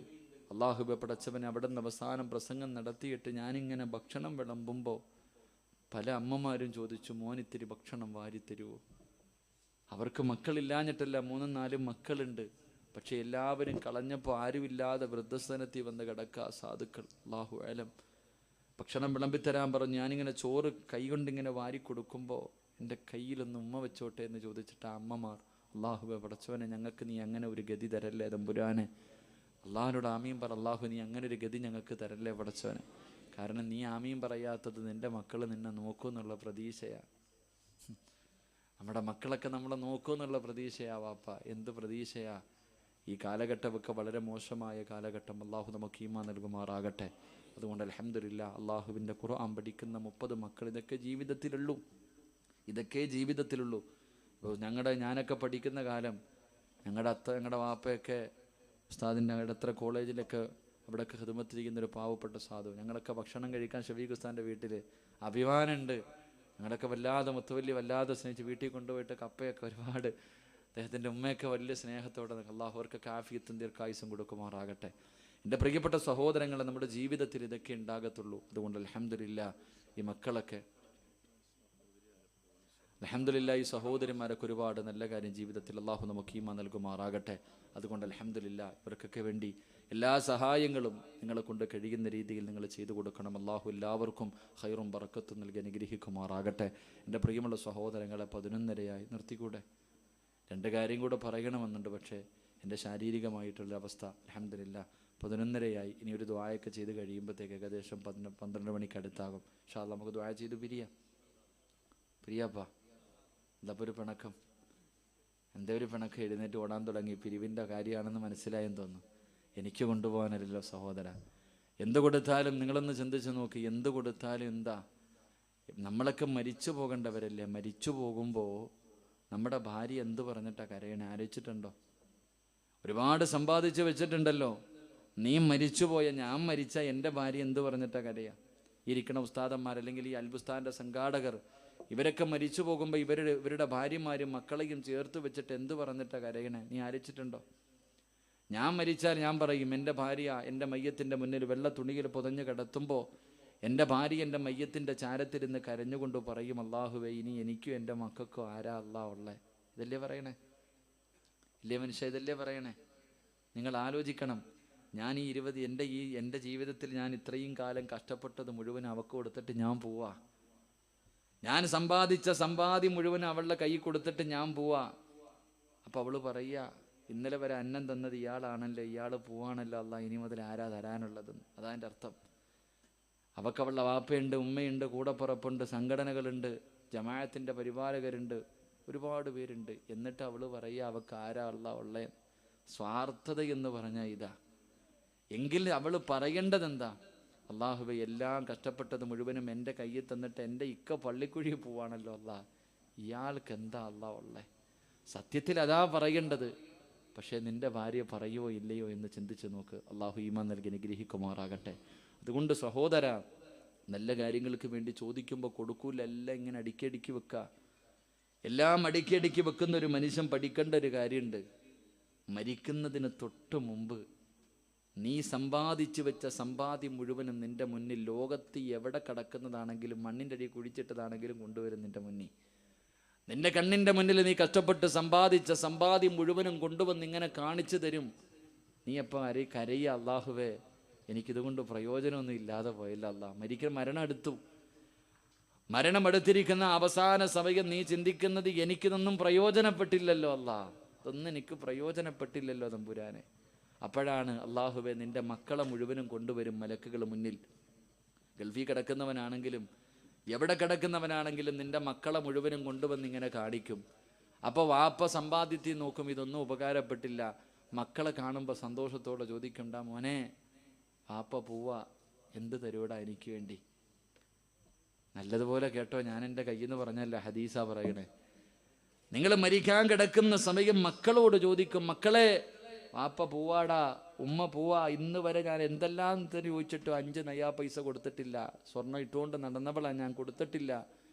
അല്ലാഹുവേ പടച്ചവനെ, അവിടെ നിന്ന് അവസാനം പ്രസംഗം നടത്തിയിട്ട് ഞാനിങ്ങനെ ഭക്ഷണം വിളമ്പുമ്പോൾ പല അമ്മമാരും ചോദിച്ചു, മോനിത്തിരി ഭക്ഷണം വാരിത്തരുവോ? അവർക്ക് മക്കളില്ലാഞ്ഞിട്ടല്ല, 3-4 മക്കളുണ്ട്. പക്ഷെ എല്ലാവരും കളഞ്ഞപ്പോൾ ആരുമില്ലാതെ വൃദ്ധസദനത്തിൽ വന്ന് കിടക്കുക സാധുക്കൾ. അല്ലാഹു അലം. ഭക്ഷണം വിളമ്പിത്തരാൻ പറഞ്ഞു. ഞാനിങ്ങനെ ചോറ് കൈകൊണ്ടിങ്ങനെ വാരി കൊടുക്കുമ്പോൾ എൻ്റെ കയ്യിലൊന്ന് ഉമ്മ വെച്ചോട്ടെ എന്ന് ചോദിച്ചിട്ട് ആ അമ്മമാർ, അല്ലാഹുവേ പടച്ചവനെ, ഞങ്ങൾക്ക് നീ അങ്ങനെ ഒരു ഗതി തരല്ലേ തമ്പുരാനെ. അള്ളാഹിനോട് ആമീൻ പറ, അല്ലാഹു നീ അങ്ങനെ ഒരു ഗതി ഞങ്ങൾക്ക് തരല്ലേ പടച്ചവനെ. കാരണം നീ ആമീൻ പറയാത്തത് നിൻ്റെ മക്കൾ നിന്നെ നോക്കുമെന്നുള്ള പ്രതീക്ഷയാണ്. നമ്മുടെ മക്കളൊക്കെ നമ്മളെ നോക്കുമെന്നുള്ള പ്രതീക്ഷയാ വാപ്പ. എന്ത് പ്രതീക്ഷയാ! ഈ കാലഘട്ടമൊക്കെ വളരെ മോശമായ കാലഘട്ടം. അള്ളാഹു നമുക്ക് ഈമാൻ നൽകുമാറാകട്ടെ. അതുകൊണ്ട് അൽഹംദുലില്ലാ, അള്ളാഹുവിൻ്റെ ഖുർആൻ പഠിക്കുന്ന 30 മക്കൾ, ഇതൊക്കെ ജീവിതത്തിലുള്ളൂ. ഞാനൊക്കെ പഠിക്കുന്ന കാലം ഞങ്ങളുടെ വാപ്പയൊക്കെ ഉസ്താദിൻ്റെ എത്ര കോളേജിലൊക്കെ അവിടെയൊക്കെ ഖിദ്മത്തിരിക്കുന്ന ഒരു പാവപ്പെട്ട സാധു. ഞങ്ങളൊക്കെ ഭക്ഷണം കഴിക്കാൻ ഷഫീഖ് ഉസ്താദിൻ്റെ വീട്ടിൽ അഭിമാനമുണ്ട്. ഞങ്ങളൊക്കെ വല്ലാതെ മുത്തവല്ലി വല്ലാതെ സ്നേഹിച്ച് വീട്ടിൽ കൊണ്ടുപോയിട്ട് കപ്പയൊക്കെ ഒരുപാട്, അദ്ദേഹത്തിൻ്റെ ഉമ്മയൊക്കെ വലിയ സ്നേഹത്തോടെ, അല്ലാഹു അവർക്കൊക്കെ ആഫിയത്തും ദീർഘായുസ്സും കൊടുക്കുമാറാകട്ടെ. എൻ്റെ പ്രിയപ്പെട്ട സഹോദരങ്ങളെ, നമ്മുടെ ജീവിതത്തിൽ ഇതൊക്കെ ഉണ്ടാകത്തുള്ളൂ. അതുകൊണ്ട് അൽഹംദുലില്ലാ, ഈ മക്കളൊക്കെ അൽഹംദുലില്ലാ, ഈ സഹോദരിമാരൊക്കെ ഒരുപാട് നല്ല കാര്യം ജീവിതത്തിൽ അല്ലാഹു നമുക്ക് ഈമാൻ നൽകുമാറാകട്ടെ. അതുകൊണ്ട് അൽഹംദുലില്ലാ, ഇവർക്കൊക്കെ വേണ്ടി എല്ലാ സഹായങ്ങളും നിങ്ങളെ കൊണ്ട് കഴിയുന്ന രീതിയിൽ നിങ്ങൾ ചെയ്തു കൊടുക്കണം. അല്ലാഹു എല്ലാവർക്കും ഖൈറും ബറക്കത്തും നൽകി അനുഗ്രഹിക്കുമാറാകട്ടെ. എൻ്റെ പ്രിയമുള്ള സഹോദരങ്ങളെ, 11:30 നിർത്തിക്കൂടെ? 2 കാര്യം കൂടെ പറയണമെന്നുണ്ട്, പക്ഷേ എൻ്റെ ശാരീരികമായിട്ടുള്ള അവസ്ഥ അൽഹംദുലില്ലാ 11:30 ഇനി ഒരു ദുആയൊക്കെ ചെയ്ത് കഴിയുമ്പോഴത്തേക്ക് ഏകദേശം 12 മണിക്കടുത്താകും. ഇൻഷാ അല്ലാഹ് നമുക്ക് ദുആ ചെയ്ത് പിരിയാപ്പാ. എന്താ ഒരു പിണക്കം? എൻ്റെ ഒരു പിണക്കം എഴുന്നേറ്റ് ഓടാൻ തുടങ്ങി. പിരിവിൻ്റെ കാര്യമാണെന്ന് മനസ്സിലായെന്ന് തോന്നുന്നു. എനിക്ക് കൊണ്ടുപോകാനല്ലോ സഹോദര. എന്ത് കൊടുത്താലും നിങ്ങളൊന്ന് ചിന്തിച്ച് നോക്കി, എന്ത് കൊടുത്താലും എന്താ, നമ്മളൊക്കെ മരിച്ചു പോകേണ്ടവരല്ലേ? മരിച്ചു പോകുമ്പോൾ നമ്മുടെ ഭാര്യ എന്ത് പറഞ്ഞിട്ടാ കരയണേ? ആലോചിച്ചിട്ടുണ്ടോ? ഒരുപാട് സമ്പാദിച്ച് വെച്ചിട്ടുണ്ടല്ലോ, നീ മരിച്ചുപോയ, ഞാൻ മരിച്ച എൻ്റെ ഭാര്യ എന്ത് പറഞ്ഞിട്ടാ കരയാ? ഇരിക്കണ ഉസ്താദന്മാർ അല്ലെങ്കിൽ ഈ അൽബുസ്താൻ്റെ സംഘാടകർ ഇവരൊക്കെ മരിച്ചു പോകുമ്പോൾ ഇവരുടെ ഭാര്യമാരും മക്കളെയും ചേർത്ത് വെച്ചിട്ട് എന്ത് പറഞ്ഞിട്ടാ കരയണേ? നീ ആലോചിച്ചിട്ടുണ്ടോ? ഞാൻ മരിച്ചാൽ ഞാൻ പറയും, എൻ്റെ ഭാര്യ എൻ്റെ മയ്യത്തിൻ്റെ മുന്നിൽ വെള്ള തുണിയിൽ പുതഞ്ഞ് കിടത്തുമ്പോൾ എൻ്റെ ഭാര്യ എൻ്റെ മയ്യത്തിൻ്റെ ചാരത്തിരുന്ന് കരഞ്ഞുകൊണ്ട് പറയും, അള്ളാഹുവേ ഇനി എനിക്കും എൻ്റെ മക്കൾക്കും ആരാ അള്ളാഹ് ഉള്ളേ? ഇതല്ലേ പറയണേ? ഇല്ലേ മനുഷ്യ, ഇതല്ലേ പറയണേ? നിങ്ങൾ ആലോചിക്കണം. ഞാൻ എൻ്റെ ജീവിതത്തിൽ ഞാൻ ഇത്രയും കാലം കഷ്ടപ്പെട്ടത് മുഴുവൻ അവൾക്ക് കൊടുത്തിട്ട് ഞാൻ പോവാ. ഞാൻ സമ്പാദിച്ച സമ്പാദ്യം മുഴുവൻ അവളുടെ കൈ കൊടുത്തിട്ട് ഞാൻ പോവാ. അപ്പം അവള് പറയുക, ഇന്നലെ വരെ അന്നം തന്നത് ഇയാളാണല്ലോ, ഇയാൾ പോവാണല്ലോ, അല്ലാ ഇനി മുതൽ ആരാ തരാനുള്ളതെന്ന്. അതാ എൻ്റെ അർത്ഥം. അവൾക്ക് അവളുടെ വാപ്പയുണ്ട്, ഉമ്മയുണ്ട്, കൂടപ്പുറപ്പുണ്ട്, സംഘടനകളുണ്ട്, ജമാഅത്തിൻ്റെ പരിപാലകരുണ്ട്, ഒരുപാട് പേരുണ്ട്. എന്നിട്ട് അവൾ പറയുക അവൾക്ക് ആരാ ഉള്ളേ? സ്വാർത്ഥത എന്ന് പറഞ്ഞാൽ ഇതാ. എങ്കിൽ അവൾ പറയേണ്ടത് എന്താ? അള്ളാഹുവേ എല്ലാം കഷ്ടപ്പെട്ടത് മുഴുവനും എൻ്റെ കയ്യിൽ തന്നിട്ട് എൻ്റെ ഇക്ക പള്ളിക്കുഴി പോവാണല്ലോ, അല്ലാ ഇയാൾക്ക് എന്താ അല്ലാ ഉള്ളേ? സത്യത്തിൽ അതാ പറയേണ്ടത്. പക്ഷേ നിൻ്റെ ഭാര്യ പറയുമോ ഇല്ലയോ എന്ന് ചിന്തിച്ച് നോക്ക്. അള്ളാഹു ഈമാൻ നൽകി അനുഗ്രഹിക്കുമാറാകട്ടെ. അതുകൊണ്ട് സഹോദര, നല്ല കാര്യങ്ങൾക്ക് വേണ്ടി ചോദിക്കുമ്പോൾ കൊടുക്കൂല, എല്ലാം ഇങ്ങനെ അടുക്കി വെക്കുക. എല്ലാം അടുക്കി വെക്കുന്ന ഒരു മനുഷ്യൻ പഠിക്കേണ്ട ഒരു കാര്യമുണ്ട്. മരിക്കുന്നതിന് തൊട്ട് മുമ്പ് നീ സമ്പാദിച്ചു വെച്ച സമ്പാദ്യം മുഴുവനും നിൻ്റെ മുന്നിൽ, ലോകത്ത് എവിടെ കിടക്കുന്നതാണെങ്കിലും മണ്ണിൻ്റെ അടിയിൽ കുഴിച്ചിട്ടതാണെങ്കിലും കൊണ്ടുവരും നിൻ്റെ മുന്നിൽ. നിന്റെ കണ്ണിൻ്റെ മുന്നിൽ നീ കഷ്ടപ്പെട്ട് സമ്പാദിച്ച സമ്പാദ്യം മുഴുവനും കൊണ്ടുവന്ന് ഇങ്ങനെ കാണിച്ചു തരും. നീ അപ്പം കരയുക, അള്ളാഹുവേ എനിക്കിതുകൊണ്ട് പ്രയോജനമൊന്നും ഇല്ലാതെ പോയില്ല അല്ലാ. മരണം അടുത്തിരിക്കുന്ന അവസാന സമയം നീ ചിന്തിക്കുന്നത് എനിക്കിതൊന്നും പ്രയോജനപ്പെട്ടില്ലല്ലോ അല്ലാ, ഇതൊന്നും എനിക്ക് പ്രയോജനപ്പെട്ടില്ലല്ലോ തമ്പുരാനെ. അപ്പോഴാണ് അള്ളാഹുവേ നിൻ്റെ മക്കളെ മുഴുവനും കൊണ്ടുവരും മലക്കുകൾ മുന്നിൽ. ഗൾഫിൽ കിടക്കുന്നവനാണെങ്കിലും എവിടെ കിടക്കുന്നവനാണെങ്കിലും നിൻ്റെ മക്കളെ മുഴുവനും കൊണ്ടുവന്ന് ഇങ്ങനെ കാണിക്കും. അപ്പോൾ വാപ്പ സമ്പാദ്യത്തിൽ നോക്കും, ഇതൊന്നും ഉപകാരപ്പെട്ടില്ല. മക്കളെ കാണുമ്പോൾ സന്തോഷത്തോടെ ചോദിക്കണ്ട, മോനെ വാപ്പ പോവാ, എന്ത് തരൂടാ എനിക്ക് വേണ്ടി? നല്ലതുപോലെ കേട്ടോ, ഞാൻ എൻ്റെ കയ്യിൽ നിന്ന് പറഞ്ഞല്ല, ഹദീസാ പറയണേ. നിങ്ങൾ മരിക്കാൻ കിടക്കുന്ന സമയം മക്കളോട് ചോദിക്കും, മക്കളെ വാപ്പ പോവാടാ, ഉമ്മ പോവാ, ഇന്ന് വരെ ഞാൻ എന്തെല്ലാം തന്നെ ചോദിച്ചിട്ട് 5 നയാ പൈസ കൊടുത്തിട്ടില്ല, സ്വർണ്ണം ഇട്ടുകൊണ്ട് നടന്നവളാ, ഞാൻ കൊടുത്തിട്ടില്ല,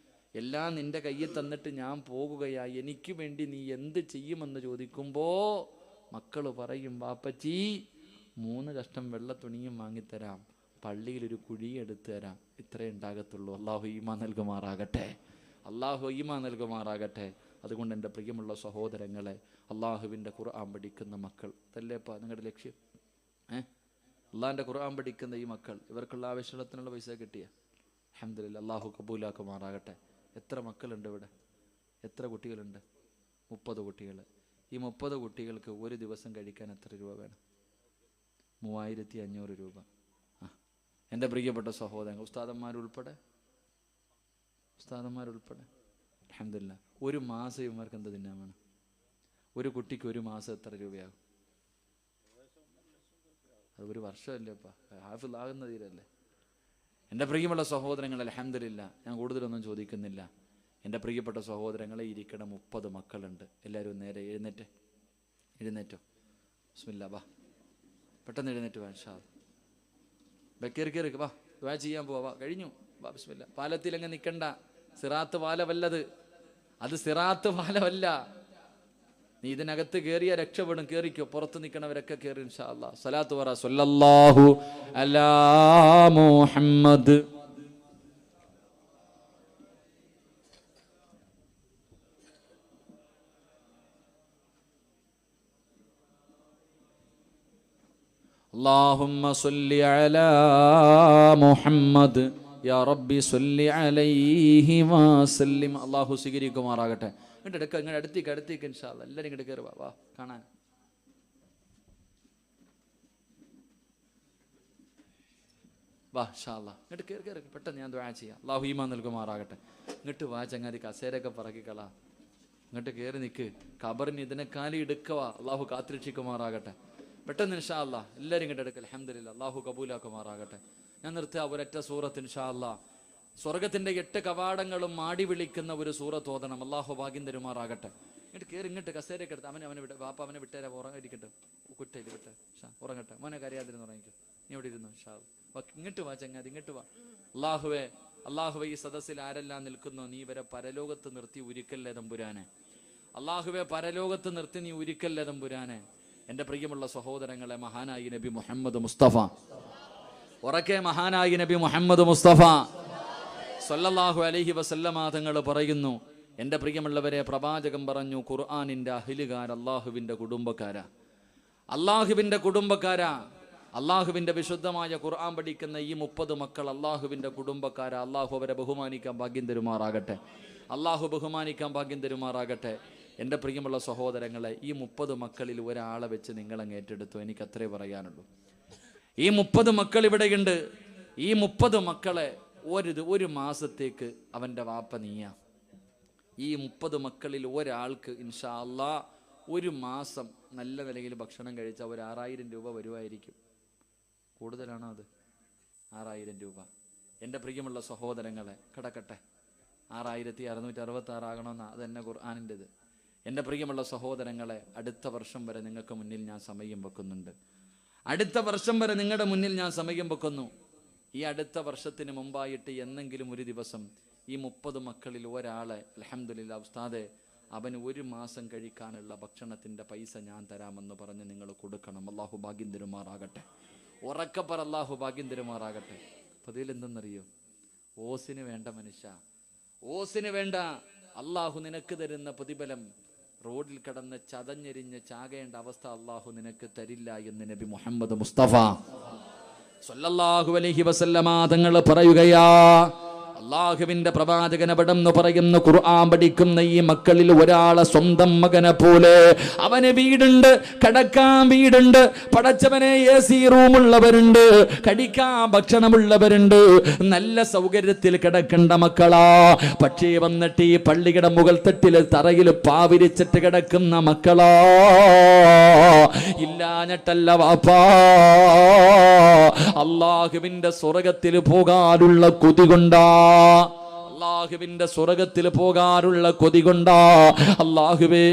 എല്ലാം നിൻ്റെ കയ്യിൽ തന്നിട്ട് ഞാൻ പോകുകയാ, എനിക്ക് വേണ്ടി നീ എന്ത് ചെയ്യുമെന്ന് ചോദിക്കുമ്പോൾ മക്കൾ പറയും, വാപ്പച്ചി 3 കഷ്ടം വെള്ള തുണിയും വാങ്ങിത്തരാം, പള്ളിയിലൊരു കുഴിയെടുത്ത് തരാം, ഇത്രേ ഉണ്ടാകത്തുള്ളൂ. അള്ളാഹു ഈമാൻ നൽകുമാറാകട്ടെ, അള്ളാഹു ഈമാൻ നൽകുമാറാകട്ടെ. അതുകൊണ്ട് എൻ്റെ പ്രിയമുള്ള സഹോദരങ്ങളെ, അള്ളാഹുവിൻ്റെ ഖുർആൻ പഠിക്കുന്ന മക്കൾ, ഇതല്ലേപ്പാ നിങ്ങളുടെ ലക്ഷ്യം? അള്ളാഹിൻ്റെ ഖുർആൻ പഠിക്കുന്ന ഈ മക്കൾ, ഇവർക്കുള്ള ആവശ്യത്തിനുള്ള പൈസ കിട്ടിയ അൽഹംദുലില്ലാഹ്, അള്ളാഹു കബൂലാക്കുമാറാകട്ടെ. എത്ര മക്കളുണ്ട് ഇവിടെ? എത്ര കുട്ടികളുണ്ട്? 30 കുട്ടികൾ. ഈ 30 കുട്ടികൾക്ക് ഒരു ദിവസം കഴിക്കാൻ എത്ര രൂപ വേണം? 3500 രൂപ. എൻ്റെ പ്രിയപ്പെട്ട സഹോദരങ്ങൾ, ഉസ്താദന്മാരുൾപ്പെടെ അൽഹംദുലില്ലാഹ്, ഒരു മാസം ഇവർക്ക് എന്ത് തിന്നാൻ വേണം? ഒരു കുട്ടിക്ക് ഒരു മാസം എത്ര രൂപയാകും? അത് ഒരു വർഷമല്ലേപ്പാ, ഹാഫിളാകുന്ന തീരല്ലേ. എൻ്റെ പ്രിയമുള്ള സഹോദരങ്ങൾ, അൽഹംദുലില്ലാഹ്, ഞാൻ കൂടുതലൊന്നും ചോദിക്കുന്നില്ല. എൻ്റെ പ്രിയപ്പെട്ട സഹോദരങ്ങളെ, ഇരിക്കണ 30 മക്കളുണ്ട്. എല്ലാവരും നേരെ എഴുന്നേറ്റോ. ബിസ്മില്ലാ, വാ, പെട്ടെന്ന് എഴുന്നേറ്റ് വാ. ഇൻഷാ അല്ലാഹ് കയറി വാ, ദുആ ചെയ്യാൻ പോവാ. കഴിഞ്ഞു, വാ, ബിസ്മില്ലാ. പാലത്തിലങ്ങ് നിൽക്കണ്ട, സിറാത്ത് പാലമല്ലത്, അത് സിറാത്ത് പാലമല്ല. നീ ഇതിനകത്ത് കയറിയ രക്ഷപ്പെടും. കയറിക്കോ, പുറത്ത് നിൽക്കണവരൊക്കെ കയറി. ഇൻഷാ അല്ലാഹ് സ്വലാത്ത് പറ, സ്വല്ലല്ലാഹു അലാ മുഹമ്മദ്. അല്ലാഹുമ്മ സ്വല്ലി അലാ മുഹമ്മദ് യാ റബ്ബി സ്വല്ലി അലൈഹി വസല്ലിം. അല്ലാഹു സ്വീകരിക്കുമാറാകട്ടെ. ഇങ്ങനെ അടുത്തേക്ക് ഇൻഷാ അല്ലാഹ്. എല്ലാവരും ഇങ്ങോട്ട് കയറി വാ കാണാൻ. വാ ഇൻഷാ അല്ലാഹ്, ഇങ്ങോട്ട് കയറി പെട്ടെന്ന് ഞാൻ ദുആ ചെയ്യാം. അല്ലാഹു ഈമാൻ നൽകുമാറാകട്ടെ. ഇങ്ങോട്ട് വാ ചങ്ങാതി, കസേരയൊക്കെ പറക്കിക്കളാ, ഇങ്ങോട്ട് കയറി നിൽക്ക്. ഖബറിന് ഇതിനെക്കാലി എടുക്കുക. അല്ലാഹു കാത്തിരക്ഷിക്കുമാറാകട്ടെ. പെട്ടെന്ന് ഇൻഷാ അല്ലാഹ് എല്ലാവരും ഇങ്ങോട്ട് എടുക്കുക. അൽഹംദുലില്ലാഹ്, അല്ലാഹു കബൂലാക്കുമാറാകട്ടെ. ഞാൻ നിർത്തുക ഒരൊറ്റ സൂറത്ത് ഇൻഷാ അല്ലാഹ്. സ്വർഗത്തിൻ്റെ 8 കവാടങ്ങളും മാടി വിളിക്കുന്ന ഒരു സൂറത്ത് ഓതണം. അല്ലാഹു ഭാഗ്യം തരുമാറാകട്ടെ. ഇങ്ങോട്ട് കയറി, ഇങ്ങോട്ട് കസേരയൊക്കെ എടുത്ത് അവനെ വിട്ട വാപ്പ അവനെ വിട്ടേരാ, ഉറങ്ങിരിക്കട്ടെ, കുറ്റയില് വിട്ടെ, ഉറങ്ങട്ടെ, മോനെ കരയാതിരുന്ന് ഉറങ്ങിക്കോ, നീ ഇവിടെ ഇരുന്നു ഇങ്ങോട്ട് വാ ചങ്ങാതി, ഇങ്ങോട്ട് വാ. അള്ളാഹുവേ ഈ സദസ്സിൽ ആരെല്ലാം നിൽക്കുന്നോ നീ ഇവരെ പരലോകത്ത് നിർത്തി ഉരുക്കല്ലേ തമ്പുരാനെ. അള്ളാഹുവെ പരലോകത്ത് നിർത്തി നീ ഉരുക്കല്ലേ തമ്പുരാനെ. എൻ്റെ പ്രിയമുള്ള സഹോദരങ്ങളെ, മഹാനായി നബി മുഹമ്മദ് മുസ്തഫ, ഉറക്കെ മഹാനായി നബി മുഹമ്മദ് മുസ്തഫ സല്ലല്ലാഹു അലൈഹി വസല്ലമ തങ്ങൾ പറയുന്നു, എൻ്റെ പ്രിയമുള്ളവരെ, പ്രവാചകൻ പറഞ്ഞു, ഖുർആനിൻ്റെ അഹ്ലുകാർ അള്ളാഹുവിൻ്റെ കുടുംബക്കാരാ, അള്ളാഹുവിൻ്റെ കുടുംബക്കാരാ. അള്ളാഹുവിൻ്റെ വിശുദ്ധമായ ഖുർആൻ പഠിക്കുന്ന ഈ 30 മക്കൾ അള്ളാഹുവിൻ്റെ കുടുംബക്കാരാ. അള്ളാഹു അവരെ ബഹുമാനിക്കാൻ ഭാഗ്യം തരുമാറാകട്ടെ. അള്ളാഹു ബഹുമാനിക്കാൻ ഭാഗ്യം തരുമാറാകട്ടെ. എൻ്റെ പ്രിയമുള്ള സഹോദരങ്ങളെ, ഈ 30 മക്കളിൽ ഒരാളെ വെച്ച് നിങ്ങളങ്ങ് ഏറ്റെടുത്തു. എനിക്ക് അത്രേ പറയാനുള്ളൂ. ഈ 30 മക്കൾ ഇവിടെയുണ്ട്. ഈ 30 മക്കളെ ഒരു മാസത്തേക്ക് അവൻ്റെ വാപ്പ നീയാ. ഈ 30 മക്കളിൽ ഒരാൾക്ക് ഇൻഷാ അല്ലാഹ് ഒരു മാസം നല്ല നിലയിൽ ഭക്ഷണം കഴിച്ചാൽ ഒരു 6000 രൂപ വരുമായിരിക്കും. കൂടുതലാണോ അത്? 6000 രൂപ. എൻ്റെ പ്രിയമുള്ള സഹോദരങ്ങളെ, കിടക്കട്ടെ, 6666 ആകണമെന്നാണ് അതെന്നെ ഖുർആനിൻ്റെത്. എൻ്റെ പ്രിയമുള്ള സഹോദരങ്ങളെ, അടുത്ത വർഷം വരെ നിങ്ങൾക്ക് മുന്നിൽ ഞാൻ സമയം വെക്കുന്നുണ്ട്. അടുത്ത വർഷം വരെ നിങ്ങളുടെ മുന്നിൽ ഞാൻ സമയം വെക്കുന്നു. ഈ അടുത്ത വർഷത്തിന് മുമ്പായിട്ട് എന്നെങ്കിലും ഒരു ദിവസം ഈ 30 മക്കളിൽ ഒരാളെ അൽഹംദുലില്ലാ ഉസ്താദെ അവന് ഒരു മാസം കഴിക്കാനുള്ള ഭക്ഷണത്തിൻ്റെ പൈസ ഞാൻ തരാമെന്ന് പറഞ്ഞ് നിങ്ങൾ കൊടുക്കണം. അള്ളാഹു ഭാഗ്യം തരുമാറാകട്ടെ. ഉറക്കപ്പറ, അള്ളാഹു ഭാഗ്യം തരുമാറാകട്ടെ. അപ്പോൾ ഇതിലെന്തെന്നറിയോ? ഓസിന് വേണ്ട മനുഷ്യ, ഓസിന് വേണ്ട. അള്ളാഹു നിനക്ക് തരുന്ന പ്രതിഫലം റോഡിൽ കിടന്ന് ചതഞ്ഞെരിഞ്ഞ് ചാകേണ്ട അവസ്ഥ അള്ളാഹു നിനക്ക് തരില്ല എന്ന് നബി മുഹമ്മദ് മുസ്തഫ സല്ലല്ലാഹു അലൈഹി വസല്ലമ തങ്ങൾ പറയുകയാ. അള്ളാഹുവിന്റെ പ്രവാചകൻ അവിടെന്ന് പറയുന്നു, ഖുർആൻ പഠിക്കുന്ന ഈ മക്കളിൽ ഒരാളെ സ്വന്തം മകനെ പോലെ, അവന് വീടുണ്ട്, കിടക്കാൻ വീടുണ്ട്, പടച്ചവനെ AC റൂമുള്ളവരുണ്ട്, കഴിക്കാൻ ഭക്ഷണമുള്ളവരുണ്ട്, നല്ല സൗകര്യത്തിൽ കിടക്കേണ്ട മക്കളാ. പക്ഷേ വന്നിട്ട് ഈ പള്ളിയുടെ മുകൾ തട്ടിൽ തറയിൽ പാവിരിച്ചിട്ട് കിടക്കുന്ന മക്കളാ. ഇല്ലാഞ്ഞിട്ടല്ല വാപ്പാ, അള്ളാഹുവിന്റെ സ്വർഗത്തിൽ പോകാനുള്ള കൊതി കൊണ്ടാ, അള്ളാഹുവിന്റെ സ്വർഗത്തിൽ പോകാനുള്ള കൊതി കൊണ്ടാ. അള്ളാഹുവേ,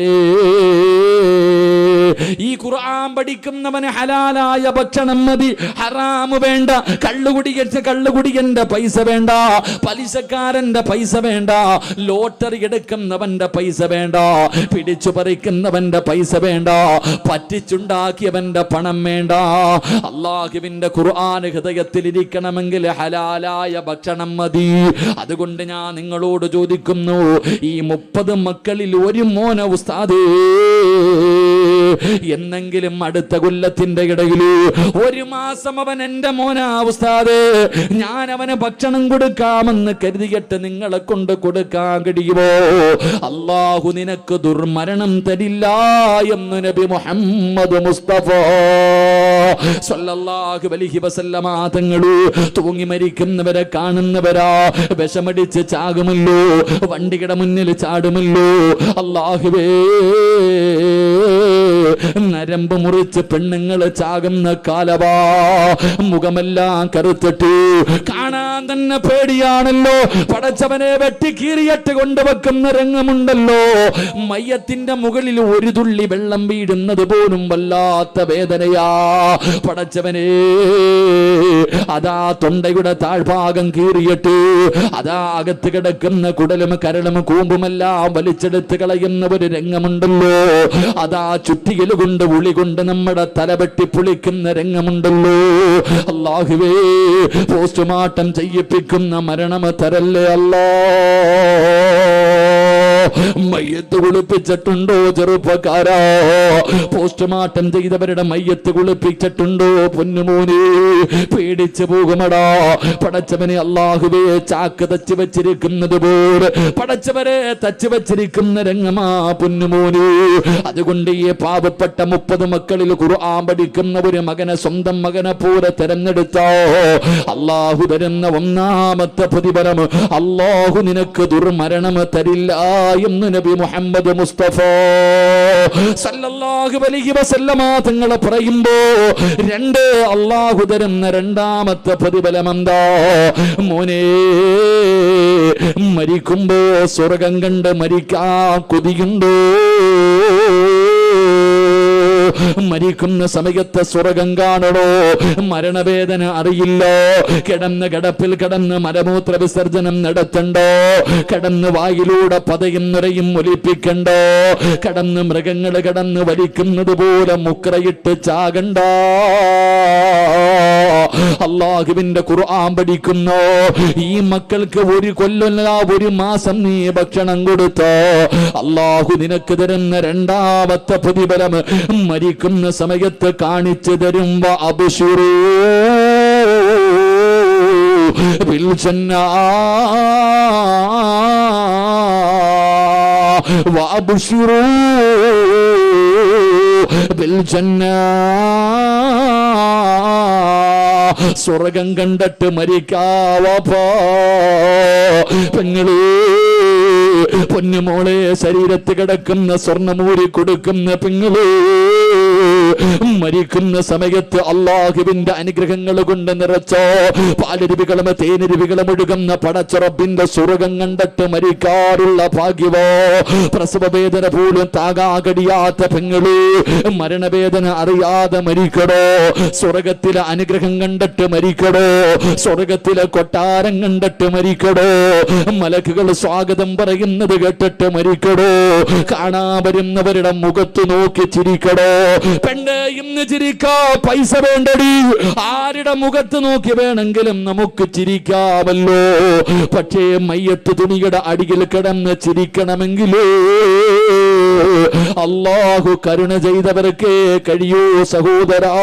ഈ ഖുർആൻ പഠിക്കുന്നവന് ഹലാലായ ഭക്ഷണം മതി, ഹറാമ് വേണ്ട. കള്ളുകുടിയന്റെ പൈസ വേണ്ട, പലിശക്കാരന്റെ പൈസ വേണ്ട, ലോട്ടറി എടുക്കുന്നവന്റെ പൈസ വേണ്ട, പിടിച്ചു പറിക്കുന്നവന്റെ പൈസ വേണ്ട, പറ്റിച്ചുണ്ടാക്കിയവന്റെ പണം വേണ്ട. അള്ളാഹുവിന്റെ ഖുർആൻ ഹൃദയത്തിൽ ഇരിക്കണമെങ്കിൽ ഹലാലായ ഭക്ഷണം മതി. അതുകൊണ്ട് ഞാൻ നിങ്ങളോട് ചോദിക്കുന്നു, ഈ 30 മക്കളിൽ ഒരു മോന ഉസ്താദേ എന്നെങ്കിലും അടുത്ത കൊല്ലത്തിന്റെ ഇടയിൽ ഒരു മാസം അവൻ എന്റെ മോനാ ഉസ്താദേ, ഞാൻ അവന് ഭക്ഷണം കൊടുക്കാമെന്ന് കരുതിയിട്ട് നിങ്ങളെ കൊണ്ട് കൊടുക്കാൻ കഴിയുമോ? അള്ളാഹു നിനക്ക് ദുർമരണം തരില്ല എന്ന് നബി മുഹമ്മദ് മുസ്തഫ സല്ലല്ലാഹു അലൈഹി വസല്ലമ തങ്ങൾ തൂങ്ങി മരിക്കുന്നവരെ കാണുന്നവരാ. വിഷമടിച്ച് ചാകുമല്ലോ, വണ്ടിയുടെ മുന്നിൽ ചാടുമല്ലോ. അല്ലാഹുവേ, നരമ്പ് മുറിച്ച് പെണ്ണുങ്ങൾ ചാകുന്ന കാലവാ. മുഖമെല്ലാം കറുത്തിട്ട് കാണാൻ തന്നെ പേടിയാണല്ലോ. പടച്ചവനെ വെട്ടി കീറിയിട്ട് കൊണ്ടുവെക്കുന്ന രംഗമുണ്ടല്ലോ. മയ്യത്തിന്റെ മുകളിൽ ഒരു തുള്ളി വെള്ളം വീഴുന്നത് പോലും വല്ലാത്ത വേദനയാ. പടച്ചവനെ, അതാ തൊണ്ടയുടെ താഴ്ഭാഗം കീറിയിട്ട് അതാ അകത്ത് കിടക്കുന്ന കുടലും കരളും കൂമ്പുമെല്ലാം വലിച്ചെടുത്ത് കളയുന്ന ഒരു രംഗമുണ്ടല്ലോ. അതാ ചുറ്റികൽ കൊണ്ട് ഉളി കൊണ്ട് നമ്മുടെ തലവെട്ടി പൊളിക്കുന്ന രംഗമുണ്ടല്ലോ. അല്ലാഹുവേ, പോസ്റ്റ്മോർട്ടം ചെയ്യിപ്പിക്കുന്ന മരണം തരല്ലേ അല്ലാ. മയ്യത്ത് കുളിപ്പിച്ചിട്ടുണ്ടോ ചെറുപ്പക്കാരാ? പോസ്റ്റ്മോർട്ടം ചെയ്തവരുടെ മയ്യത്ത് കുളിപ്പിച്ചിട്ടുണ്ടോ? പൊന്നുമോനെ, പേടിച്ചു പോകുമടാ. പടച്ചവനെ, അല്ലാഹുവേ, ചാക്ക് തച്ച് വെച്ചിരിക്കുന്നത് പോലെ പടച്ചവരെ തച്ച് വെച്ചിരിക്കുന്ന രംഗമാ പൊന്നുമോനെ. അതുകൊണ്ട് ഈ പാവപ്പെട്ട 30 മക്കളിൽ ഖുർആൻ പഠിക്കുന്ന ഒരു മകനെ സ്വന്തം മകനെ പോലെ തെരഞ്ഞെടുത്തോ. അല്ലാഹു തരുന്ന ഒന്നാമത്തെ പ്രതിഫലം, അല്ലാഹു നിനക്ക് ദുർമരണം തരില്ല എന്ന് നബി മുഹമ്മദ് മുസ്തഫ സല്ലല്ലാഹു അലൈഹി വസല്ലമ തങ്ങൾ പറയുമ്പോ രണ്ട് അല്ലാഹു തരുന്ന രണ്ടാമത്തെ പ്രതിഫലം എന്താ മോനെ മരിക്കുമ്പോ സ്വർഗം കണ്ട് മരിക്കാ കൊതിയുണ്ടോ മരിക്കുന്ന സമയത്ത് സ്വർഗം കാണണോ മരണവേദന അറിയില്ല കിടന്ന് കിടപ്പിൽ കിടന്ന് മലമൂത്ര വിസർജനം നടത്തണ്ടോ കിടന്ന് വായിലൂടെ പതയും നുരയും ഒലിപ്പിക്കണ്ടോ കിടന്ന് മൃഗങ്ങൾ കിടന്ന് വലിക്കുന്നത് പോലെ മുക്രയിട്ട് ചാകണ്ട അല്ലാഹുവിന്റെ ഖുർആൻ പഠിക്കുന്നു ഈ മക്കൾക്ക് ഒരു കൊല്ലല്ല ഒരു മാസം നീ ഭക്ഷണം കൊടുത്തോ അല്ലാഹു നിനക്ക് തരുന്ന രണ്ടാമത്തെ പ്രതിഫലം മരിക്കുന്ന സമയത്ത് കാണിച്ചു തരുമ്പോ അബ്ശിറൂ ബിൽ ജന്നാ വഅബ്ശിറൂ ബിൽ ജന്നാ സ്വർഗം കണ്ടിട്ട് മരിക്കാവാ പെങ്ങളേ പൊന്നുമോളെ ശരീരത്ത് കിടക്കുന്ന സ്വർണ്ണമൂരി കൊടുക്കുന്ന പെങ്ങളേ മരിക്കുന്ന സമയത്ത് അല്ലാഹുവിന്റെ അനുഗ്രഹങ്ങൾ കൊണ്ട് നിറച്ചോ പാലരുവികളും തേനരുവികളും ഒഴുകുന്ന പടച്ചുറപ്പിന്റെ സ്വർഗം കണ്ടിട്ട് മരിക്കാറുള്ള ഭാഗ്യമോ പ്രസവവേദന പോലും താകാകടിയാത്ത പെങ്ങളേ മരണവേദന അറിയാതെ മരിക്കടോ സ്വർഗത്തിലെ അനുഗ്രഹം കണ്ടിട്ട് മരിക്കടോ സ്വർഗത്തിലെ കൊട്ടാരം കണ്ടിട്ട് മരിക്കടോ മലക്കുകൾ സ്വാഗതം പറയുന്നത് കേട്ടിട്ട് മരിക്കടോ കാണാ വരുന്നവരുടെ മുഖത്ത് നോക്കി ചിരിക്കടോ പെണ്ണ് ഇന്ന് ചിരിക്കാ പൈസ വേണ്ടടി ആരുടെ മുഖത്ത് നോക്കി വേണമെങ്കിലും നമുക്ക് ചിരിക്കാമല്ലോ പക്ഷേ മയ്യത്ത് തുണിയുടെ അടിയിൽ കിടന്ന് ചിരിക്കണമെങ്കിലേ അല്ലാഹു കരുണ ചെയ്തവർക്കേ കഴിയൂ സഹോദരാ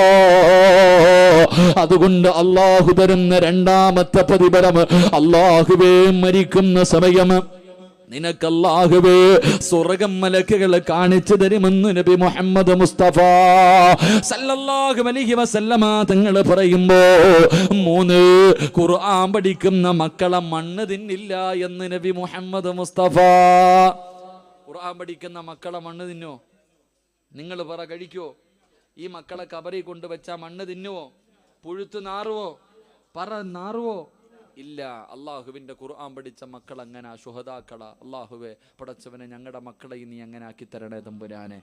അതുകൊണ്ട് അല്ലാഹു തരുന്ന രണ്ടാമത്തെ പ്രതിഫലം അല്ലാഹുവേ മരിക്കുന്ന സമയം നിനക്ക് അല്ലാഹുവേ സ്വർഗ്ഗം മലക്കുകൾ കാണിച്ചു തരുമെന്ന് നബി മുഹമ്മദ് മുസ്തഫ സല്ലല്ലാഹു അലൈഹി വസല്ലമ തങ്ങൾ പറയുമ്പോ മൂന്ന് ഖുർആൻ പഠിക്കുന്ന മക്കളെ മണ്ണ് തിന്നില്ല എന്ന് നബി മുഹമ്മദ് മുസ്തഫ ഖുർആൻ പഠിക്കുന്ന മക്കളെ മണ്ണ് തിന്നോ നിങ്ങൾ പറ കഴിക്കോ ഈ മക്കളെ കബറി കൊണ്ടുവച്ചാ മണ്ണ് തിന്നുവോ പുഴുത്ത് നാറുവോ പറ നാറുവോ ഇല്ല അള്ളാഹുവിന്റെ ഖുർആൻ പഠിച്ച മക്കൾ അങ്ങനെ ശുഹദാക്കള അള്ളാഹുവെ പടച്ചവനെ ഞങ്ങളുടെ മക്കളെ നീ അങ്ങനെ ആക്കി തരണേ തമ്പുരാനെ